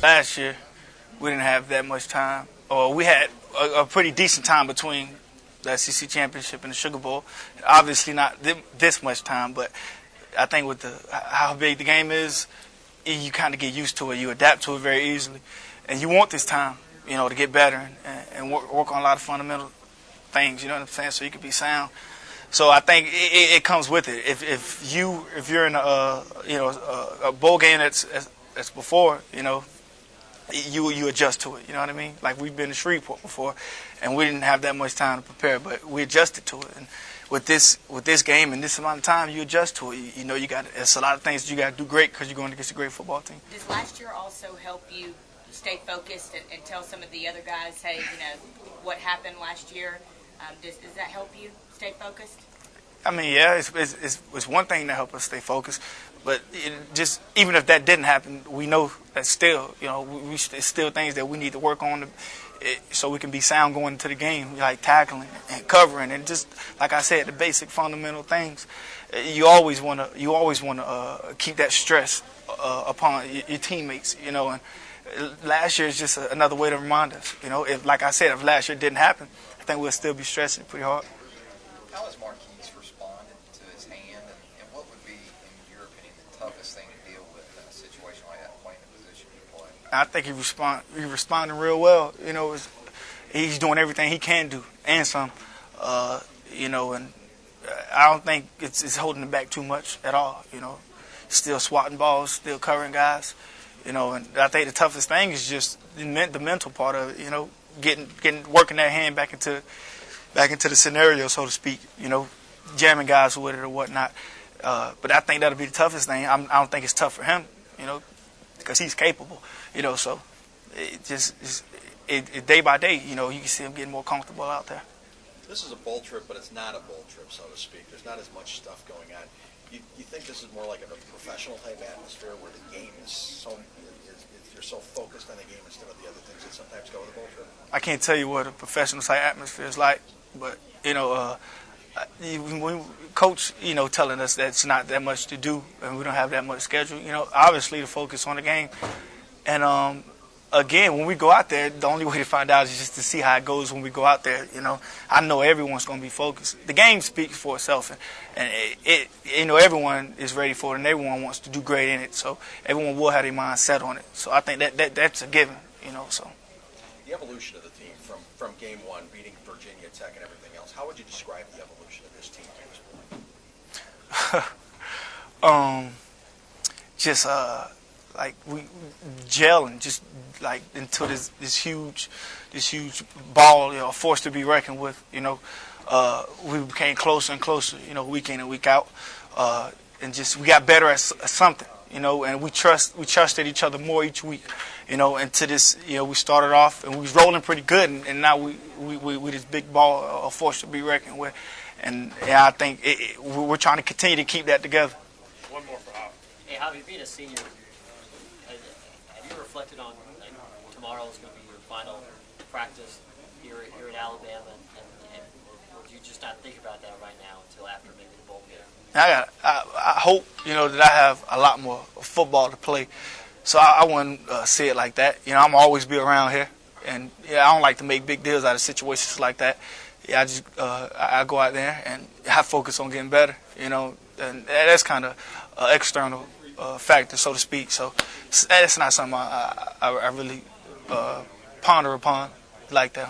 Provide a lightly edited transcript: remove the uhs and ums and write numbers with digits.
last year we didn't have that much time, or we had a pretty decent time between the SEC championship and the Sugar Bowl. Obviously not this much time, but I think with how big the game is, you kind of get used to it. You adapt to it very easily, and you want this time, to get better and work on a lot of fundamental things. You know what I'm saying? So you can be sound. So I think it comes with it. If you're in a bowl game that's before, you adjust to it. You know what I mean? Like we've been to Shreveport before, and we didn't have that much time to prepare, but we adjusted to it. And with this game and this amount of time, you adjust to it. It's a lot of things that you got to do great because you're going against a great football team. Does last year also help you stay focused and tell some of the other guys, hey, what happened last year? Does that help you stay focused? I mean, yeah, it's one thing to help us stay focused, but just even if that didn't happen, we know that still, it's still things that we need to work on so we can be sound going into the game, like tackling and covering, and just like I said, the basic fundamental things. You always want to keep that stress upon your teammates, And last year is just another way to remind us, If, like I said, if last year didn't happen, I think we'll still be stressing pretty hard. How has Marquise responded to his hand, and what would be, in your opinion, the toughest thing to deal with in a situation like that, playing the position you play? I think he responding real well. He's doing everything he can do and some. And I don't think it's holding him back too much at all. Still swatting balls, still covering guys. And I think the toughest thing is just the mental part of it. Working that hand back into the scenario, so to speak. Jamming guys with it or whatnot. But I think that'll be the toughest thing. I don't think it's tough for him. Because he's capable. So it day by day. You can see him getting more comfortable out there. This is a bowl trip, but it's not a bowl trip, so to speak. There's not as much stuff going on. You think this is more like a professional type atmosphere where the game is you're so focused on the game instead of the other things that sometimes go with a bowl trip? I can't tell you what a professional type atmosphere is like, but when coach, telling us that it's not that much to do and we don't have that much schedule. Obviously the focus on the game, and again, when we go out there, the only way to find out is just to see how it goes when we go out there. I know everyone's going to be focused. The game speaks for itself, and everyone is ready for it, and everyone wants to do great in it. So everyone will have their mind set on it. So I think that's a given. So the evolution of the team from game one, beating Virginia Tech and everything else. How would you describe the evolution of this team to this point? Just like we gelling, just like into this huge ball, a force to be reckoned with. We became closer and closer, week in and week out, and just we got better at something, and we trusted each other more each week, and to this, we started off and we was rolling pretty good, and now we this big ball, a force to be reckoned with, and I think we're trying to continue to keep that together. One more for Javi. Hey, Javi, being a senior, have you reflected on tomorrow is going to be your final practice here in Alabama, and would you just not think about that right now until after maybe the bowl game? I hope that I have a lot more football to play, so I wouldn't see it like that. I'm always be around here, and I don't like to make big deals out of situations like that. I go out there and I focus on getting better, and that's kind of external factor, so to speak. So that's not something I really ponder upon like that.